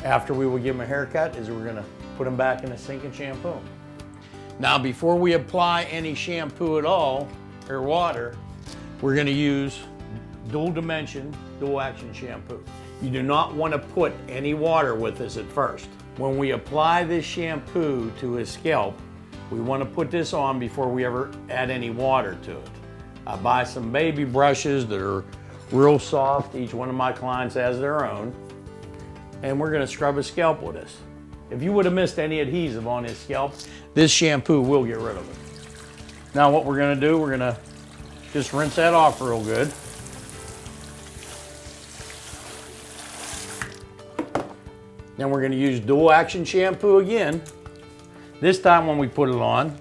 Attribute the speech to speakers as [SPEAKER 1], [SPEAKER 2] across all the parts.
[SPEAKER 1] after we will give them a haircut is we're gonna put them back in the sink and shampoo them. Now, before we apply any shampoo at all, or water, we're gonna use dual dimension, dual action shampoo. You do not wanna put any water with this at first. When we apply this shampoo to his scalp, we wanna put this on before we ever add any water to it. I buy some baby brushes that are real soft. Each one of my clients has their own. And we're gonna scrub his scalp with this. If you would have missed any adhesive on his scalp, this shampoo will get rid of it. Now what we're gonna do, we're gonna just rinse that off real good. Then we're gonna use dual action shampoo again. This time when we put it on,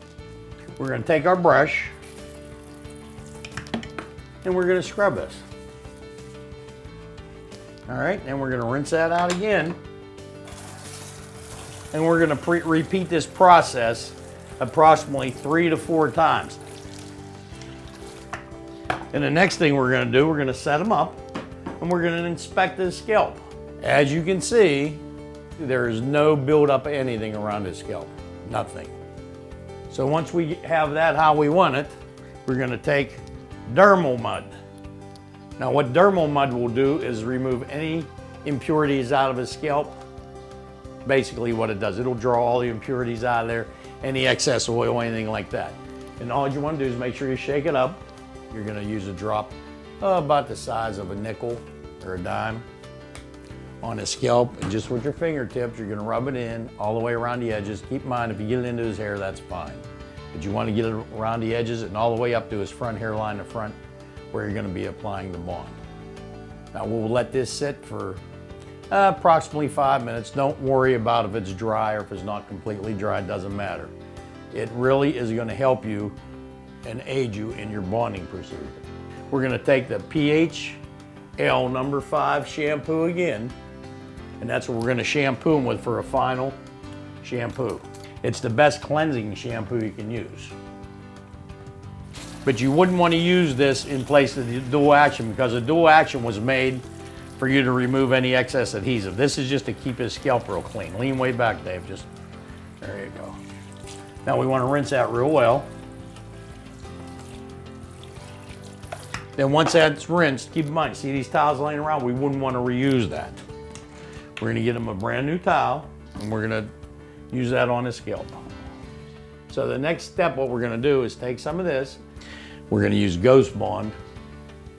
[SPEAKER 1] we're gonna take our brush and we're gonna scrub this. All right, and we're gonna rinse that out again. And we're gonna repeat this process approximately 3 to 4 times. And the next thing we're gonna do, we're gonna set them up and we're gonna inspect his scalp. As you can see, there is no buildup of anything around his scalp, nothing. So once we have that how we want it, we're gonna take dermal mud. Now what dermal mud will do is remove any impurities out of his scalp. Basically what it does, it'll draw all the impurities out of there, any excess oil, anything like that. And all you want to do is make sure you shake it up. You're going to use a drop about the size of a nickel or a dime on his scalp, and just with your fingertips you're going to rub it in all the way around the edges. Keep in mind, if you get it into his hair, that's fine, but you want to get it around the edges and all the way up to his front hairline, the front where you're going to be applying the bond. Now we'll let this sit for approximately 5 minutes. Don't worry about if it's dry or if it's not completely dry, it doesn't matter. It really is going to help you and aid you in your bonding procedure. We're going to take the PHL number 5 shampoo again, and that's what we're going to shampoo them with for a final shampoo. It's the best cleansing shampoo you can use. But you wouldn't want to use this in place of the dual action, because the dual action was made for you to remove any excess adhesive. This is just to keep his scalp real clean. Lean way back, Dave, just, there you go. Now we want to rinse that real well. Then once that's rinsed, keep in mind, see these towels laying around? We wouldn't want to reuse that. We're going to get him a brand new towel and we're going to use that on his scalp. So the next step, what we're going to do is take some of this. We're going to use Ghost Bond,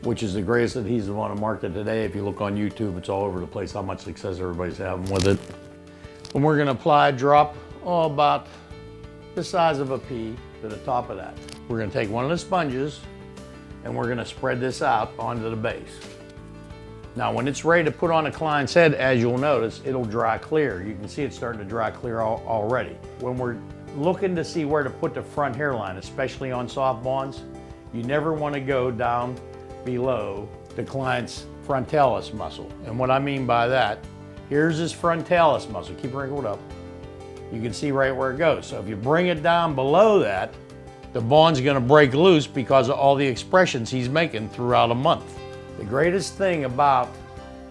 [SPEAKER 1] which is the greatest adhesive on the market today. If you look on YouTube, it's all over the place how much success everybody's having with it. And we're gonna apply a drop, about the size of a pea to the top of that. We're gonna take one of the sponges and we're gonna spread this out onto the base. Now when it's ready to put on a client's head, as you'll notice, it'll dry clear. You can see it's starting to dry clear already. When we're looking to see where to put the front hairline, especially on soft bonds, you never wanna go down below the client's frontalis muscle. And what I mean by that, here's his frontalis muscle. Keep it wrinkled up. You can see right where it goes. So if you bring it down below that, the bond's gonna break loose because of all the expressions he's making throughout a month. The greatest thing about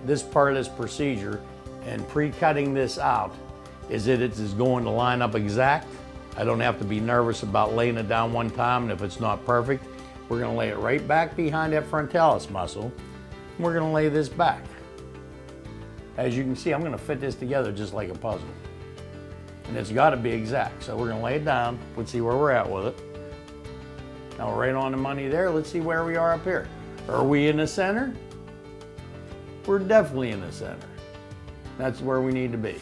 [SPEAKER 1] this part of this procedure and pre-cutting this out is that it is going to line up exact. I don't have to be nervous about laying it down one time, and if it's not perfect, we're gonna lay it right back behind that frontalis muscle, and we're gonna lay this back. As you can see, I'm gonna fit this together just like a puzzle. And it's gotta be exact. So we're gonna lay it down, let's see where we're at with it. Now we're right on the money there, let's see where we are up here. Are we in the center? We're definitely in the center. That's where we need to be.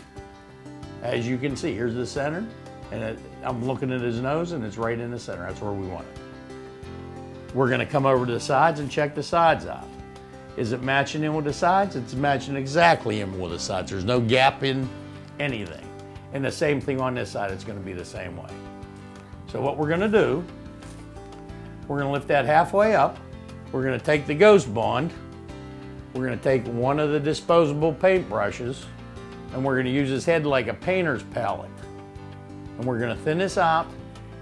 [SPEAKER 1] As you can see, here's the center, and I'm looking at his nose and it's right in the center, that's where we want it. We're gonna come over to the sides and check the sides out. Is it matching in with the sides? It's matching exactly in with the sides. There's no gap in anything. And the same thing on this side, it's gonna be the same way. So what we're gonna do, we're gonna lift that halfway up. We're gonna take the Ghost Bond. We're gonna take one of the disposable paint brushes and we're gonna use his head like a painter's palette. And we're gonna thin this out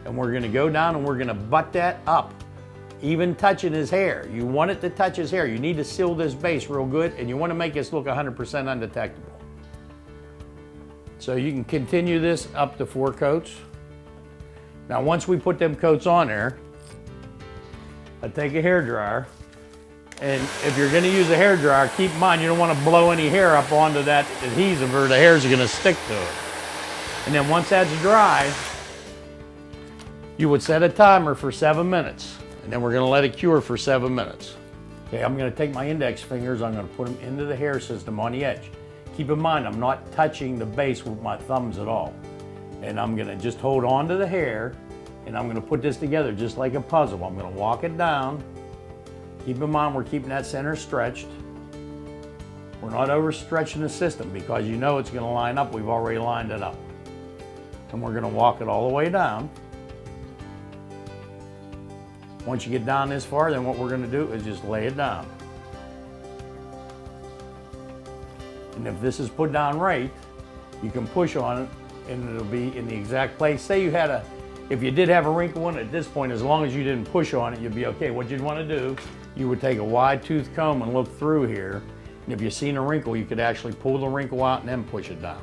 [SPEAKER 1] and we're gonna go down and we're gonna butt that up, even touching his hair. You want it to touch his hair. You need to seal this base real good and you wanna make this look 100% undetectable. So you can continue this up to 4 coats. Now once we put them coats on there, I take a hair dryer, and if you're gonna use a hair dryer, keep in mind you don't wanna blow any hair up onto that adhesive or the hairs are gonna stick to it. And then once that's dry, you would set a timer for 7 minutes, and then we're gonna let it cure for 7 minutes. Okay, I'm gonna take my index fingers, I'm gonna put them into the hair system on the edge. Keep in mind, I'm not touching the base with my thumbs at all. And I'm gonna just hold on to the hair, and I'm gonna put this together just like a puzzle. I'm gonna walk it down. Keep in mind, we're keeping that center stretched. We're not overstretching the system because you know it's gonna line up. We've already lined it up. And we're gonna walk it all the way down. Once you get down this far, then what we're gonna do is just lay it down. And if this is put down right, you can push on it and it'll be in the exact place. Say you had if you did have a wrinkle in it at this point, as long as you didn't push on it, you'd be okay. What you'd wanna do, you would take a wide tooth comb and look through here. And if you've seen a wrinkle, you could actually pull the wrinkle out and then push it down.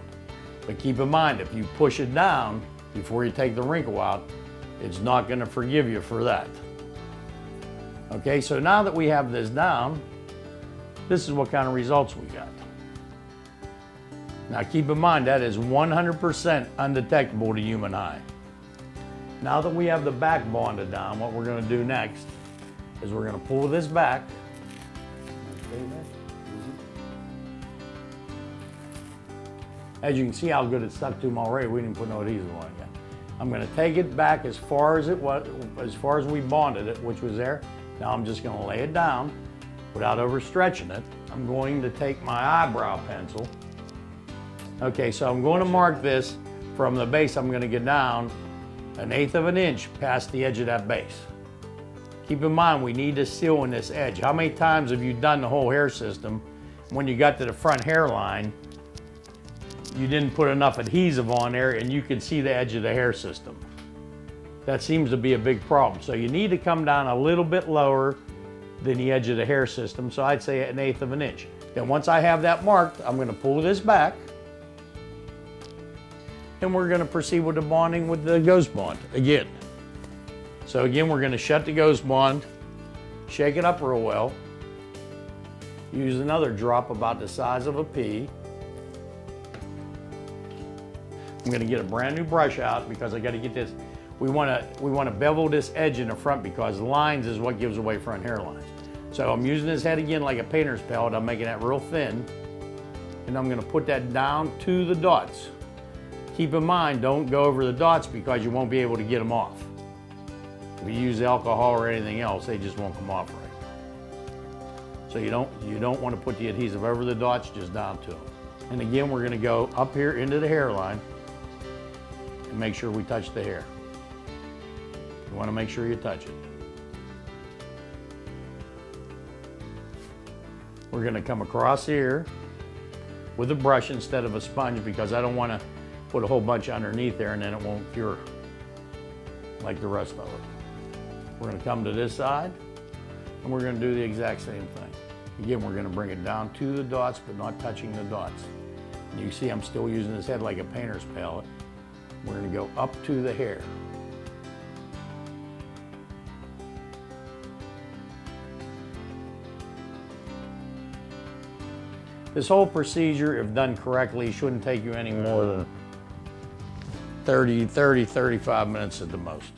[SPEAKER 1] But keep in mind, if you push it down before you take the wrinkle out, it's not gonna forgive you for that. Okay, so now that we have this down, this is what kind of results we got. Now keep in mind, that is 100% undetectable to human eye. Now that we have the back bonded down, what we're gonna do next is we're gonna pull this back. As you can see how good it's stuck to them already, we didn't put no adhesive on it yet. I'm gonna take it back as far as it was, as far as we bonded it, which was there. Now I'm just gonna lay it down without overstretching it. I'm going to take my eyebrow pencil. Okay, so I'm going to mark this from the base. I'm gonna get down 1/8 of an inch past the edge of that base. Keep in mind, we need to seal in this edge. How many times have you done the whole hair system? When you got to the front hairline, you didn't put enough adhesive on there and you could see the edge of the hair system. That seems to be a big problem. So you need to come down a little bit lower than the edge of the hair system. So I'd say 1/8 of an inch. Then once I have that marked, I'm gonna pull this back and we're gonna proceed with the bonding with the Ghost Bond again. So again, we're gonna shut the Ghost Bond, shake it up real well, use another drop about the size of a pea. I'm gonna get a brand new brush out because I gotta get this. We wanna bevel this edge in the front because lines is what gives away front hairlines. So I'm using this head again like a painter's palette. I'm making that real thin. And I'm gonna put that down to the dots. Keep in mind, don't go over the dots because you won't be able to get them off. If you use alcohol or anything else, they just won't come off right. So you don't wanna put the adhesive over the dots, just down to them. And again, we're gonna go up here into the hairline and make sure we touch the hair. You want to make sure you touch it. We're going to come across here with a brush instead of a sponge because I don't want to put a whole bunch underneath there and then it won't cure like the rest of it. We're going to come to this side and we're going to do the exact same thing. Again, we're going to bring it down to the dots but not touching the dots. And you see I'm still using this head like a painter's palette. We're going to go up to the hair. This whole procedure, if done correctly, shouldn't take you any more than 35 minutes at the most.